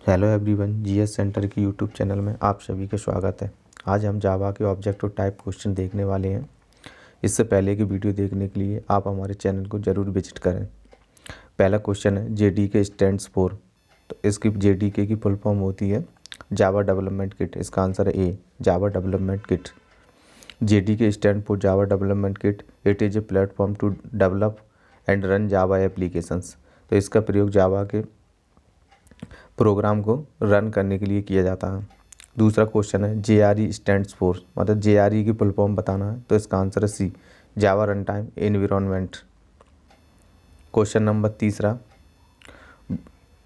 Hello everyone, GS centre की YouTube channel में आप सभी का स्वागत है। आज हम जावा के ऑब्जेक्ट और टाइप क्वेश्चन देखने वाले हैं। इससे पहले की वीडियो देखने के लिए आप हमारे चैनल को ज़रूर विजिट करें। पहला क्वेश्चन है जेडीके स्टैंड्स फॉर। तो इसकी जेडीके की फुल फॉर्म होती है जावा डेवलपमेंट किट। इसका आंसर है A, Java development kit. JDK stand for Java development kit. It is a platform to develop and run Java applications. तो इसका प्रयोग जावा के प्रोग्राम को रन करने के लिए किया जाता है। दूसरा क्वेश्चन है JRE स्टैंड्स फॉर, मतलब JRE की फुल फॉर्म बताना है। तो इसका आंसर है C, Java run time environment. Question number तीसरा,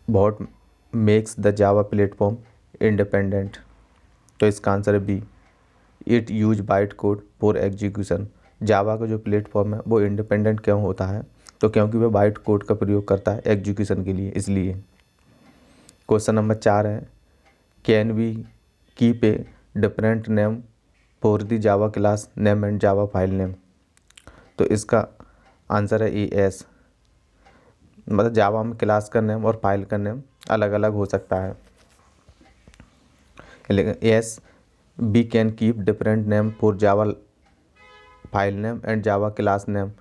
what makes the Java platform independent. तो इसका आंसर है B, it use byte code for execution. Java का जो प्लेटफॉर्म है वो इंडिपेंडेंट क्यों होता है? तो क्योंकि वह बाइट कोड का प्रयोग करता है एग्जीक्यूशन के लिए, इसलिए। क्वेश्चन नंबर 4 है, can we keep a different name for the Java class name and Java file name. तो इसका आंसर है ए एस, मतलब जावा में क्लास का नेम और फाइल का नेम अलग अलग हो सकता है। लेकिन yes, we can keep different name for Java file name and Java class name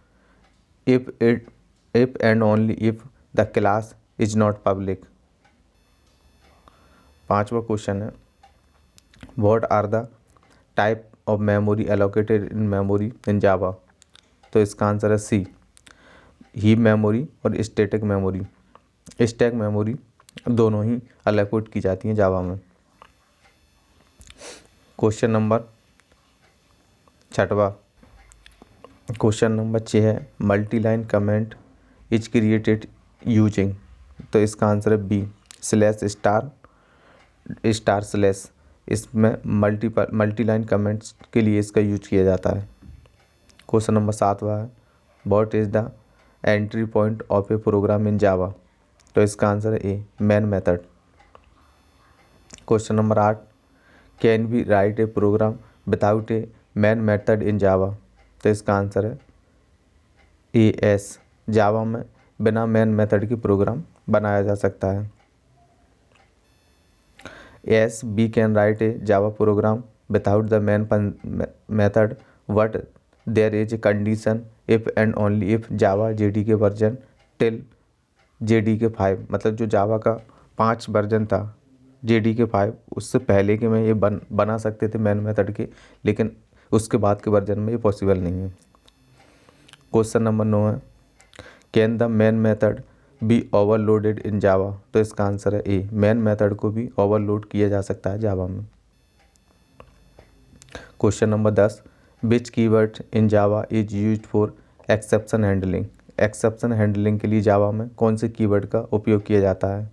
if and only if the class is not public. पांचवा क्वेश्चन है, what are the type of memory allocated in memory in Java. तो इसका answer है C, heap memory और static memory. Stack memory दोनों ही allocate की जाती हैं जावा में। क्वेश्चन नंबर छठवा, क्वेश्चन नंबर 6 है, multi line comment is created using. तो इसका आंसर है B, slash star star slash. इसमें मल्टी लाइन कमेंट्स के लिए इसका यूज किया जाता है। क्वेश्चन नंबर 7वां है, what is the entry point of a program in Java. तो इसका आंसर है A, main method. Question number 8, can we write a program without a main method in Java. तो इसका आंसर है ए एस, जावा में बिना मेन मेथड की programme बनाया जा सकता है। Yes, we can write a Java program without the main method, but there is a condition if and only if Java JDK version till JDK 5, मतलब जो जावा का 5 वर्जन था JDK 5, उससे पहले के में ये बना सकते थे मेन मेथड के, लेकिन उसके बाद के वर्जन में ये पॉसिबल नहीं है। क्वेश्चन नंबर 9 है, can the main method be overloaded in Java. तो इसका आंसर है ए, मेन मेथड को भी ओवरलोड किया जा सकता है जावा में। Question number 10, which keyword in Java is used for exception handling. Exception handling के लिए जावा में कौन से कीवर्ड का उपयोग किया जाता है।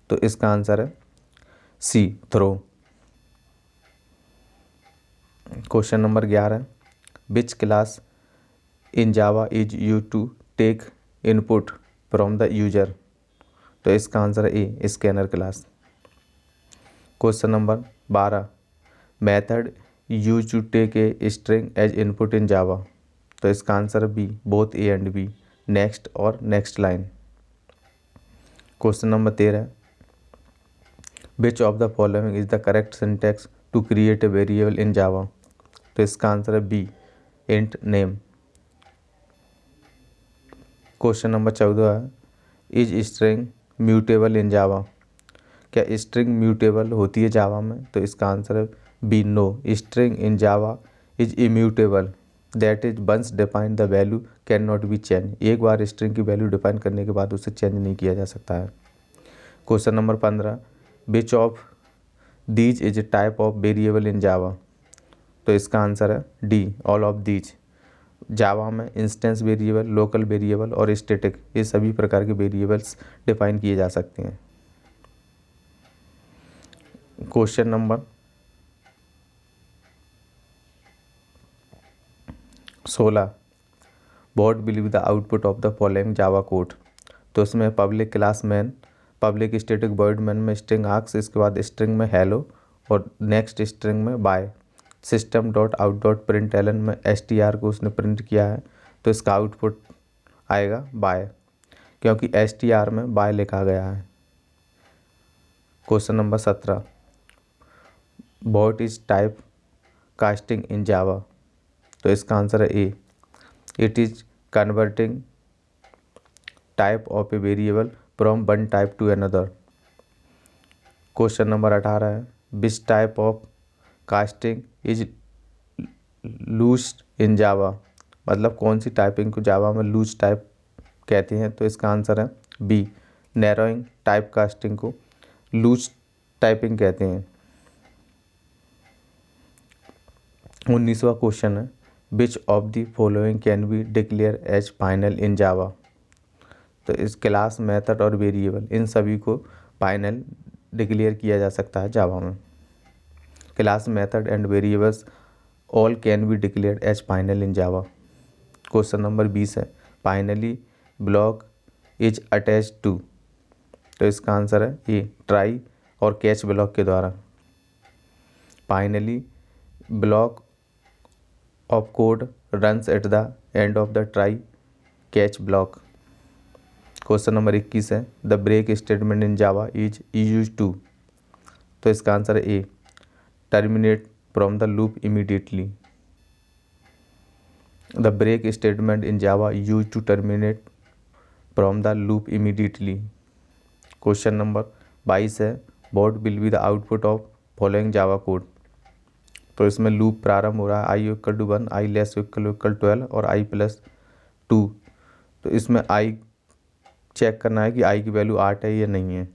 तो इसका आंसर है C, throw. Question number 11, which class in Java is use to take input from the user. तो इसका आंसर है A, scanner class. Question number 12, method use to take a string as input in Java. तो इसका answer है B, both A and B, next और next line. Question number 13, which of the following is the correct syntax to create a variable in Java. तो इसका answer है B, int name. Question number 14 है, is string mutable in Java. क्या string mutable होती है Java में। तो इसका आंसर है B, no, string in Java is immutable, that is once defined the value can not be change. एक बार स्ट्रिंग की वैल्यू डिफाइन करने के बाद उसे चेंज नहीं किया जा सकता है। Question number 15, which of these is a type of variable in Java. तो इसका आंसर है D, all of these. Java में इंस्टेंस वेरिएबल, लोकल वेरिएबल और स्टैटिक, ये सभी प्रकार के वेरिएबल्स डिफाइन किए जा सकते हैं। Question number 16, what will be the output of the following Java code. तो इसमें public class main, public static void main में स्ट्रिंग आर्क्स, इसके बाद स्ट्रिंग में हेलो और नेक्स्ट स्ट्रिंग में bye. System dot out dot println में str को उसने प्रिंट किया है, तो इसका आउटपुट आएगा बाय, क्योंकि str में बाय लिखा गया है। Question number 17, what is type casting in Java? तो इसका आंसर है A, it is converting type of a variable from one type to another. Question number 18 है, which type of casting is loose in Java? मतलब कौन सी typing को जावा में loose type कहते हैं? तो इसका आंसर है बी, नैरोइंग टाइप कास्टिंग को लूज टाइपिंग कहते हैं। 19वां क्वेश्चन है, which of the following can be declare as final in Java? तो इस क्लास, मेथड और वेरिएबल, इन सभी को फाइनल डिक्लेयर किया जा सकता है जावा में। Class, method and variables all can be declared as final in Java. Question number 20 है, finally block is attached to? तो इसका आंसर है ए, ट्राई और कैच ब्लॉक के द्वारा। Finally block of code runs at the end of the try catch block. Question number 21 है, the break statement in Java is use to? तो इसका answer है A, terminate from the loop immediately. The break statement in Java use to terminate from the loop immediately. Question number 22 है, what will be the output of following Java code? तो इसमें loop प्रारंभ हो रहा है I equal to 1, I less equal 12 और आई plus 2। तो इसमें आई चेक करना है कि आई की वैल्यू 8 है या नहीं है।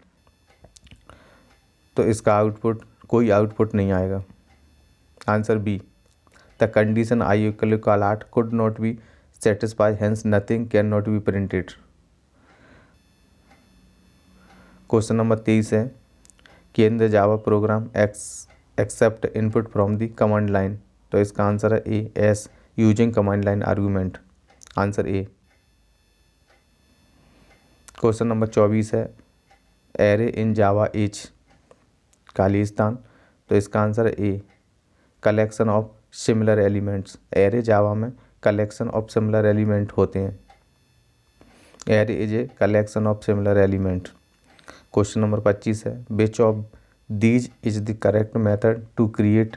तो इसका आउटपुट, कोई आउटपुट नहीं आएगा। Answer B, the condition I equal 8 could not be satisfy, hence nothing can not be printed. Question number 23 है, can the Java program accept input from the command line? तो इसका आंसर है A, yes, using command line argument. Answer A. Question number 24 है, array in Java is? खाली स्थान। तो इसका answer है A, collection of similar elements. Array Java में कलेक्शन ऑफ सिमिलर एलिमेंट होते हैं। Array is a collection of similar element. Question number 25 है, which of these is the correct method to create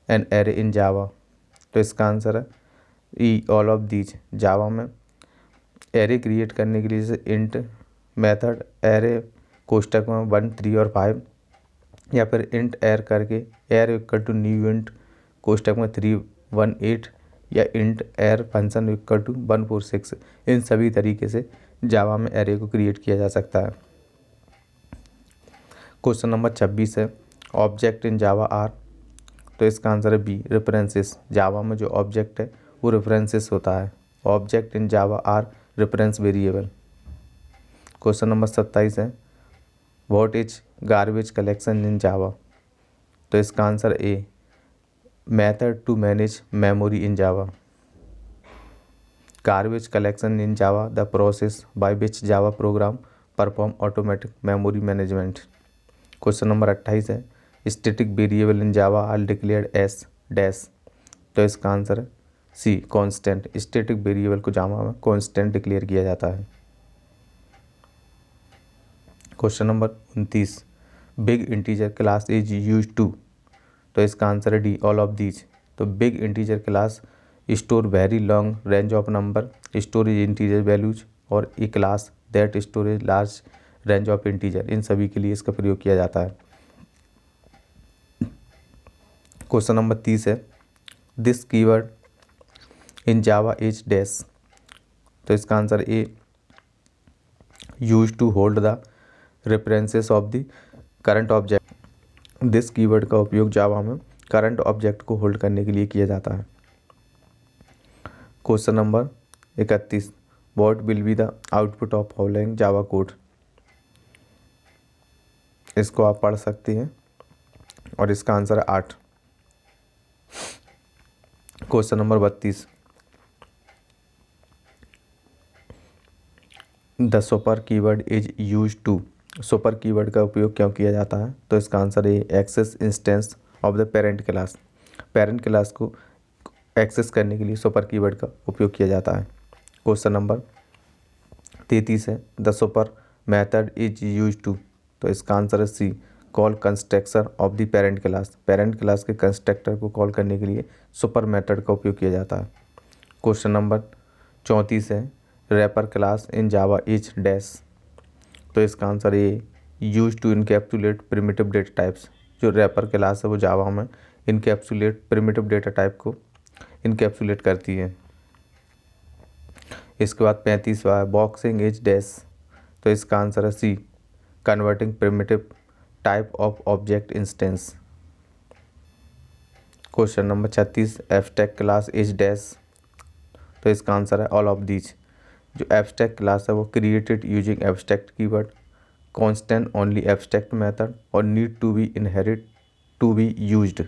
an array in Java? तो इसका answer है E, all of these. Java में array create करने के लिए जैसे इंट मेथड, एरे कोष्टक में 1, 3 और 5, या फिर इंट एर करके एर इक्वल टू न्यू इंट कोष्टक में 3, 1, 8, या इंट एर फंक्शन इक्वल टू 1, 4, 6, इन सभी तरीके से जावा में एरे को क्रिएट किया जा सकता है। क्वेश्चन नंबर 26 है, ऑब्जेक्ट इन जावा आर? तो इसका आंसर है बी, रेफरेंसेस। जावा में जो ऑब्जेक्ट है वो रेफरेंसेस होता है। Object in Java are reference variable. Question number 27 है, what is garbage collection in Java? तो इसका answer A, method to manage memory in Java. Garbage collection in Java the process by which Java program perform automatic memory management. Question number 28 है, static variable in Java are declared as dash? तो इसका answer है सी, constant. Static variable को जावा में constant declare किया जाता है। Question number 29, big integer class is use to? तो इसका आंसर है डी, ऑल ऑफ दीज। तो big integer class store very long range of number, storage integer values, और a class that storage large range of integer, इन सभी के लिए इसका प्रयोग किया जाता है। क्वेश्चन नंबर 30 है, this keyword in Java is dash? तो इसका answer A, use to hold the references of the current object. This keyword का उपयोग जावा में करंट ऑब्जेक्ट को होल्ड करने के लिए किया जाता है। Question number 31, what will be the output of following Java code? इसको आप पढ़ सकते हैं और इसका आंसर है 8। Question number 32, the super keyword is use to? Super keyword का उपयोग क्यों किया जाता है? तो इसका आंसर है access instance of the parent class. Parent class को एक्सेस करने के लिए सुपर कीवर्ड का उपयोग किया जाता है। क्वेश्चन नंबर 33 है, the super method is use to? तो इसका आंसर है C, call constructor of the parent class, parent class के कंस्ट्रक्टर को कॉल करने के लिए सुपर मेथड का उपयोग किया जाता है। क्वेश्चन नंबर 34 है, wrapper class in Java is dash. तो इसका answer A use to encapsulate primitive data types. जो रैपर क्लास है वो जावा में इनकैप्सुलेट प्रिमिटिव डेटा टाइप को इनकैप्सुलेट करती है। इसके बाद 35वां है, बॉक्सिंग इज डैश। तो इसका आंसर है C converting primitive type of object instance. Question number 36, abstract class is dash. तो इसका आंसर है ऑल ऑफ दीज। जो एब्स्ट्रैक्ट क्लास है वो created using abstract keyword, constant only abstract method और need to be inherit to be used.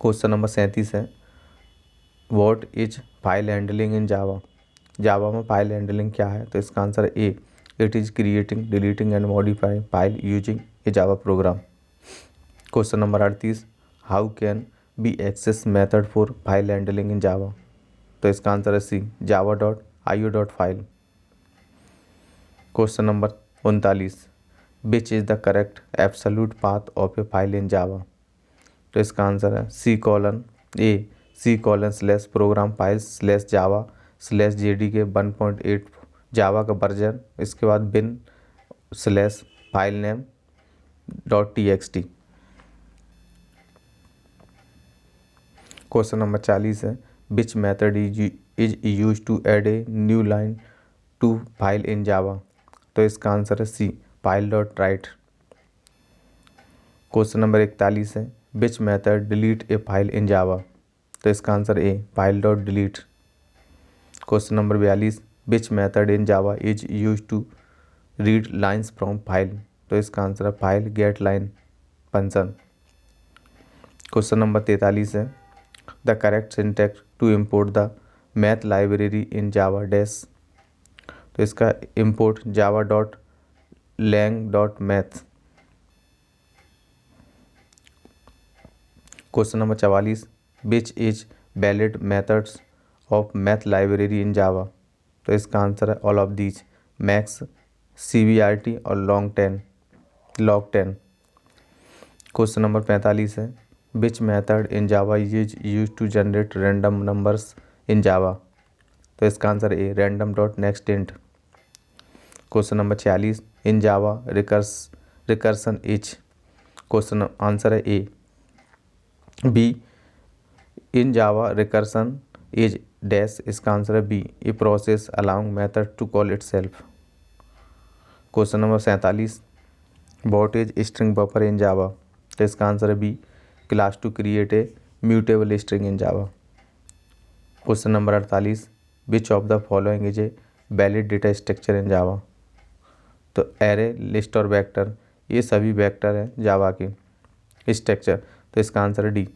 Question number 37 है, what is file handling in Java. Java में file handling क्या है। तो इसका आंसर है A it is creating deleting and modifying file using a Java program. Question number 38, how can be access method for file handling in Java. तो इसका answer है C Java dot I O dot file. Question number 39, which is the correct absolute path of a file in Java. तो इसका answer है C:\\, program files slash Java slash JDK 1.8 Java का version, इसके बाद bin slash file name .txt। Question number 40 है, which method is use to add a new line to file in Java. तो इसका answer है C file dot write. Question number 41 है, which method delete a file in Java. तो इसका answer A file dot delete. Question number 42, which method in Java is use to read lines from file. तो इसका answer है file get line function. Question number 43 है, the correct syntax to import the math library in Java dash. तो इसका import Java dot lang dot math. Question number 44, which is valid methods of math library in Java. तो इसका answer है all of these, max, CBRT और log 10। Question number 45 है, which method in Java is use to generate random numbers in Java. तो इसका answer A random dot next int. Question number 46, in Java recursion is. Question answer है A B in Java recursion is dash. इसका answer है B a process allowing method to call itself. Question number 47, what is string buffer in Java. तो इसका answer है B class to create a mutable string in Java. Question number 48, which of the following is a valid data structure in Java. तो array, list और vector ये सभी vector हैं जावा के structure. तो इसका आंसर है D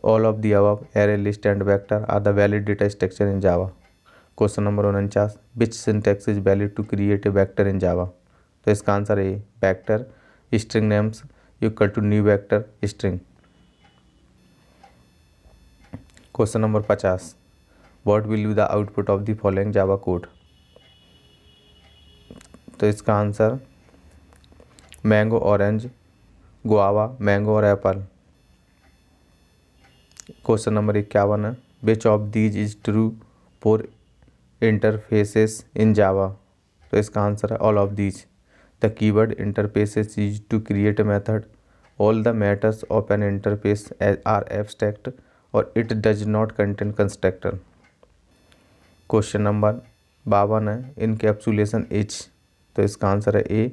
all of the above array, list and vector are the valid data structure in Java. Question number 49, which syntax is valid to create a vector in Java. तो इसका answer है vector string names equal to new vector string. Question number 50, what will be the output of the following Java code. तो इसका answer mango, orange, guava, mango और apple. Question number 51 है, which of these is true for interfaces in Java. तो इसका answer है all of these. The keyword interfaces use to create a method, all the matters of an interface are abstract और it does not contain constructor. Question number 52 है, encapsulation is. तो इसका answer है A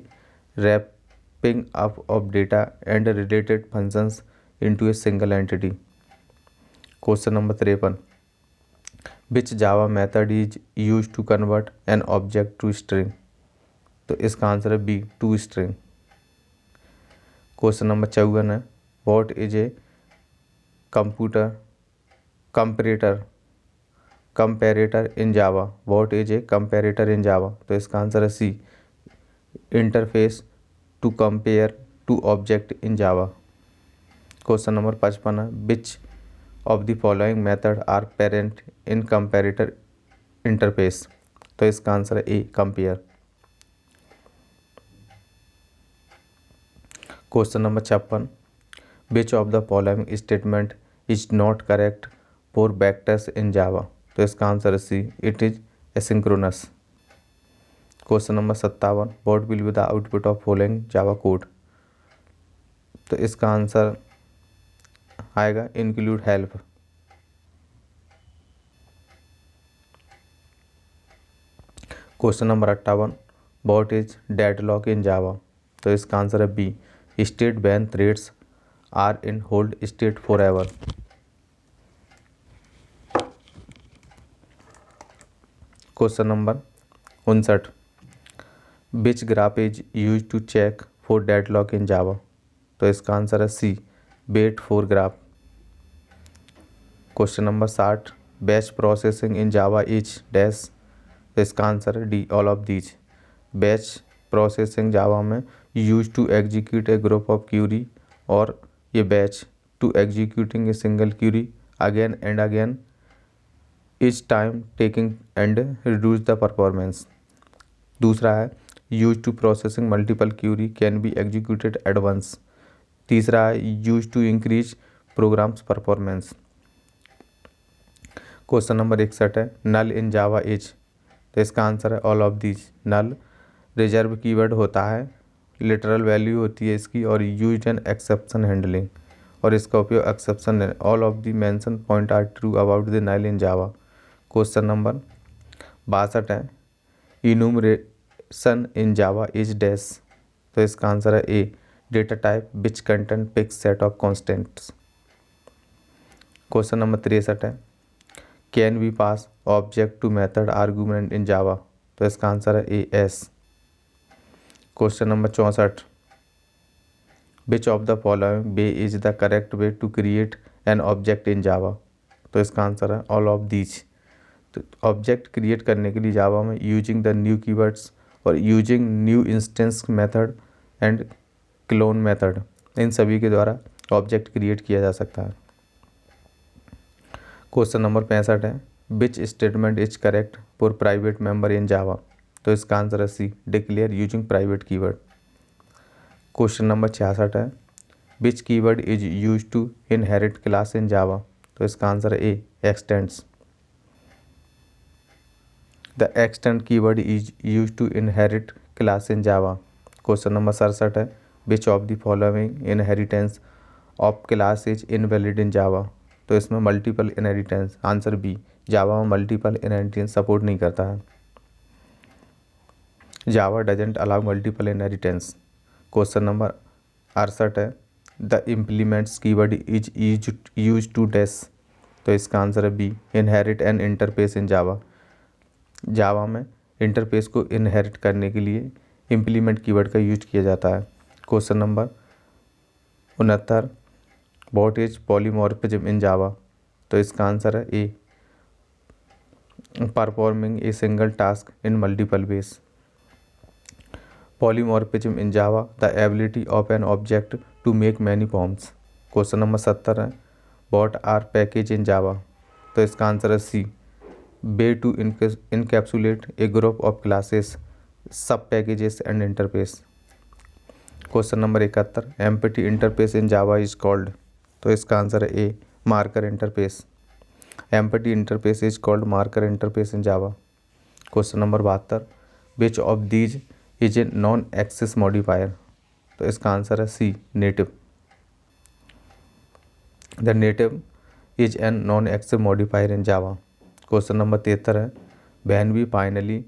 wrapping up of data and related functions into a single entity. Question number 53, which Java method is use to convert an object to string. तो इसका answer है B to string. Question number 54 है, what is a comparator in Java. What is a comparator in Java. तो इसका answer है C interface to compare two object in Java. Question number 55 है, which of the following method are parent in comparator interface. तो इसका answer है A compare. Question number 56, which of the following statement is not correct for backtest in Java? तो इसका answer है C, it is asynchronous. Question number 57, what will be the output of following Java code? तो इसका answer आएगा include help. Question number 58, what is deadlock in Java? तो इसका answer है B, state ban threads are in hold state forever. Question number 59, which graph is use to check for deadlock in Java? तो इसका answer है सी, wait for graph. Question number 60, batch processing in Java is dash? तो इसका answer है D, all of these. Batch processing Java में use to execute a group of query, और ये batch to executing a single query again and again is time taking and reduce the performance. दूसरा है use to processing multiple query can be executed at once. तीसरा है use to increase programs performance. Question number 61 है, नल in Java is? तो इसका answer है all of these. Null reserve keyword होता है, लिटरल वैल्यू होती है इसकी, और यूज एन एक्सेप्शन हैंडलिंग, और इसका उपयोग एक्सेप्शन है। All of the mention point are true about the null in Java. Question number 62 है, इनूमरेशन इन जावा इज डैश? तो इसका आंसर है A, data type which content fixed set of constants. Question number 63 है, can we pass object to method argument in Java? तो इसका answer है A, yes. Question number 64, which of the following way is the correct way to create an object in Java? तो इसका answer है all of these. तो object create करने के लिए जावा में यूजिंग द न्यू कीवर्ड्स और using new instance method and clone method, इन सभी के द्वारा ऑब्जेक्ट क्रिएट किया जा सकता है। क्वेश्चन नंबर 65 है, which statement is correct for private member in Java? तो इसका आंसर है C, declare using private keyword. Question number 66 है, which keyword is use to inherit class in Java? तो इसका आंसर है A, extends. The extend keyword is use to inherit class in Java. Question number 67 है, which of the following inheritance of class is invalid in Java? तो इसमें multiple inheritance, answer B, Java में multiple inheritance support नहीं करता है। Java doesn't allow multiple inheritance. Question number 68 है, the implements keyword is use to dash? तो इसका answer है B, inherit an interface in Java. Java में इंटरफेस को इनहेरिट करने के लिए इम्प्लीमेंट कीवर्ड का यूज किया जाता है। Question number 69, what is polymorphism in Java? तो इसका आंसर है A, performing a single task in multiple ways. Polymorphism in Java, the ability of an object to make many forms. Question number 70 है, what are package in Java? तो इसका answer है C, way to encapsulate a group of classes, sub packages and interface. Question number 71, empty interface in Java is called? तो इसका answer है A, marker interface. Empty interface is called marker interface in Java. Question number 72, which of these is a non access modifier? तो इसका answer है C, native. The native is an non access modifier in Java. Question number 73 है, when we finally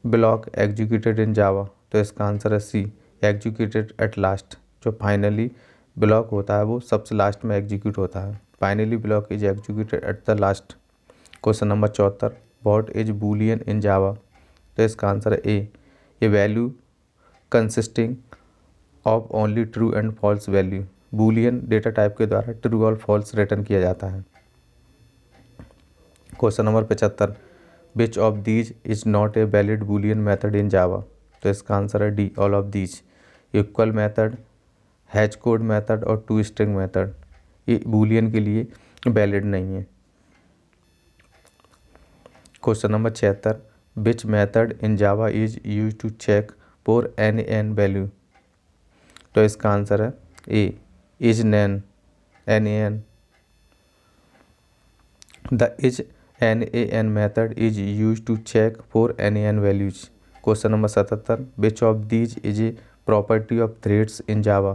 block executed in Java? तो इसका answer है C, executed at last. जो finally block होता है वो सबसे लास्ट में एग्जीक्यूट होता है। Finally block is executed at the last. Question number 74, what is boolean in Java? तो इसका आंसर है A value consisting of only true and false value. Boolean data type के द्वारा ट्रू और फॉल्स रिटर्न किया जाता है। Question number 75, which of these is not a valid boolean method in Java? तो इसका आंसर है D, all of these. Equal method, hash code method और टू स्ट्रिंग मेथड, ये बूलियन के लिए वैलिड नहीं है। Question number 76, which method in Java is use to check for an value? तो इसका आंसर है A is NaN NaN। The is NaN method is use to check for NaN values. Question number 77 which of these is a property of threads in Java.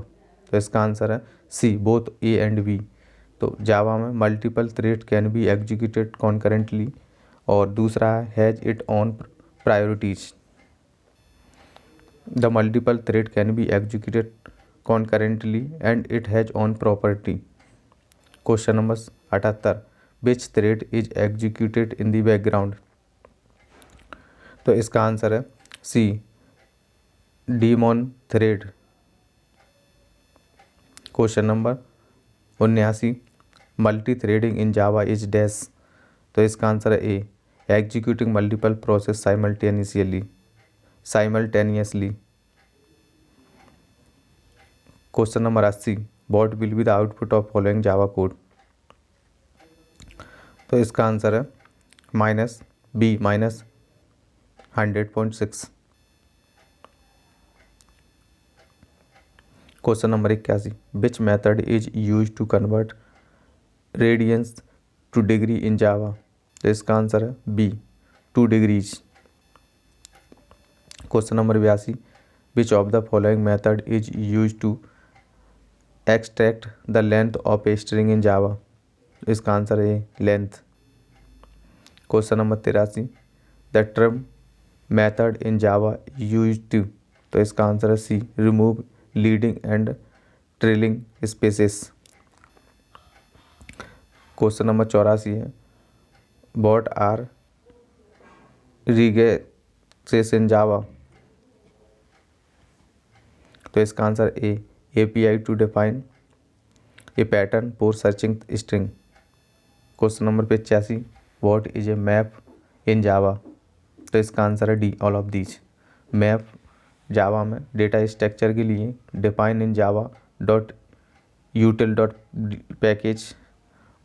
तो इसका answer है C both A and B। तो Java में multiple thread can be executed concurrently, और दूसरा है has it own priorities. The multiple thread can be executed concurrently and it has own property. Question number 78 which thread is executed in the background. तो इसका answer है C daemon thread. Question number 79 multithreading in Java is dash. तो इसका answer है A executing multiple process simultaneously. Question number 80 what will be the output of following Java code. तो इसका answer है -B -100.6। Question number 81 which method is use to convert radians to degree in Java. तो इसका answer है B 2 degrees. Question number 82 which of the following method is use to extract the length of a string in Java. इसका answer है length. Question number 83 the trim method in Java use to. तो इसका answer है C remove leading and trailing spaces. Question number 84 है what are regexes in Java. तो इसका answer A API to define a pattern for searching string. Question number 85 what is a map in Java. तो इसका answer है D all of these. Map Java में data structure के लिए define in Java dot util dot package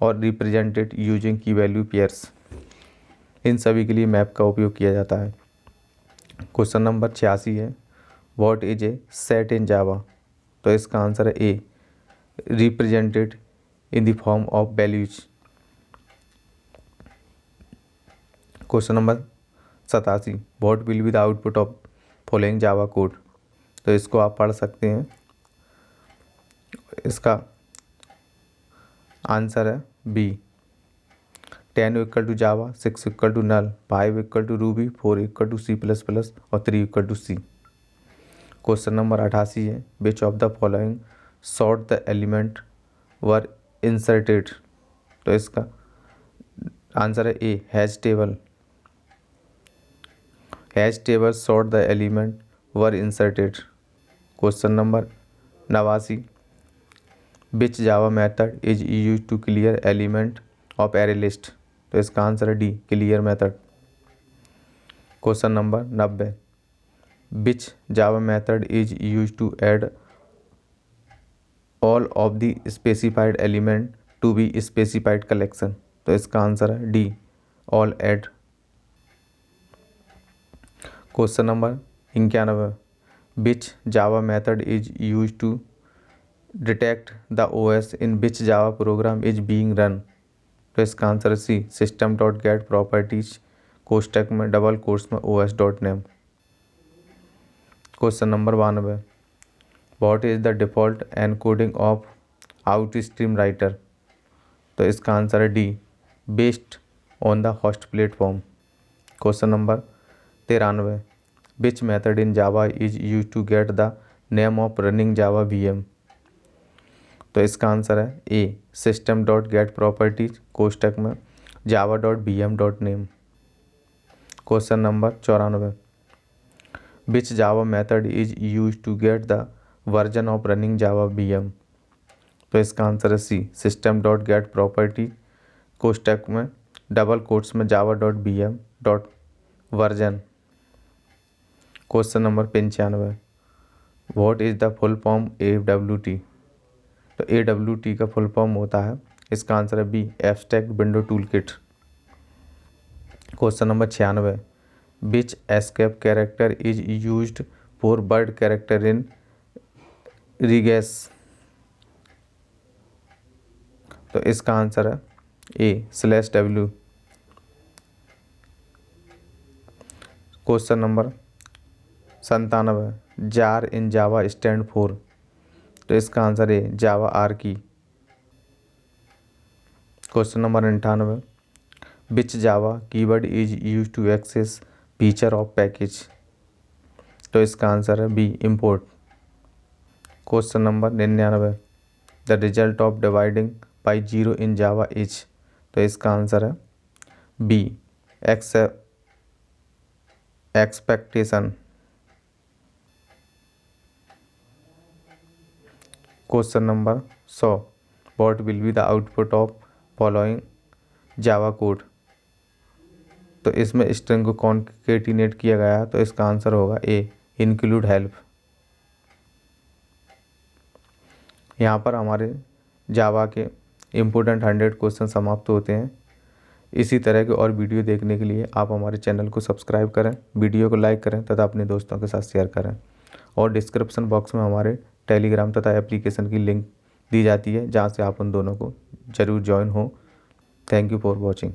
और represented using key value pairs, इन सभी के लिए मैप का उपयोग किया जाता है। क्वेश्चन नंबर 86 है what is a set in Java. तो इसका आंसर है A represented in the form of values. Question number 87 what will be the output of following Java code. तो इसको आप पढ़ सकते हैं। इसका आंसर है B 10 equal to Java, 6 equal to null, 5 equal to Ruby, 4 equal to C++ और 3 equal to C. Question number 88 है which of the following sort the element were inserted. तो इसका आंसर है A hash table sort the element were inserted. Question number 89 which Java method is use to clear element of array list. तो इसका answer है D clear method. Question number 90 which Java method is use to add all of the specified element to be specified collection. तो इसका answer है D all add. Question number 91 which Java method is use to detect the OS in which Java program is being run. तो इसका answer है C system dot get properties कोष्टक में double quotes में OS dot name. Question number 92 what is the default encoding of out stream writer. तो इसका answer है D based on the host platform. Question number 93 which method in Java is use to get the name of running Java VM। तो इसका answer है A system dot get properties कोष्टक में Java dot VM dot name. Question number 94 which Java method is use to get the version of running Java VM। तो इसका answer है C system dot get property कोष्टक में double quotes में Java dot VM dot version. Question number 95 what is the full form AWT। तो AWT का full form होता है, इसका आंसर है B abstract window toolkit. Question number 96 which escape character is used for word character in regex. तो इसका answer है A/W। Question number 97, JAR in Java stand for. तो इसका आंसर है Java archive. Question number 98, which Java keyword is use to access feature of package. तो इसका answer है B import. Question number 99, the result of dividing by zero in Java is. तो इसका answer है B expectation. Question number 100, what will be the output of following Java code. तो इसमें string को concatenate किया गया है, तो इसका आंसर होगा ए इंक्लूड हेल्प। यहाँ पर हमारे जावा के इम्पोर्टेंट 100 क्वेश्चन समाप्त होते हैं। इसी तरह के और वीडियो देखने के लिए आप हमारे चैनल को सब्सक्राइब करें, वीडियो को लाइक करें तथा अपने दोस्तों के साथ शेयर करें। और डिस्क्रिप्शन बॉक्स में हमारे टेलीग्राम तथा एप्लीकेशन की लिंक दी जाती है, जहाँ से आप उन दोनों को ज़रूर ज्वाइन हो। Thank you for watching.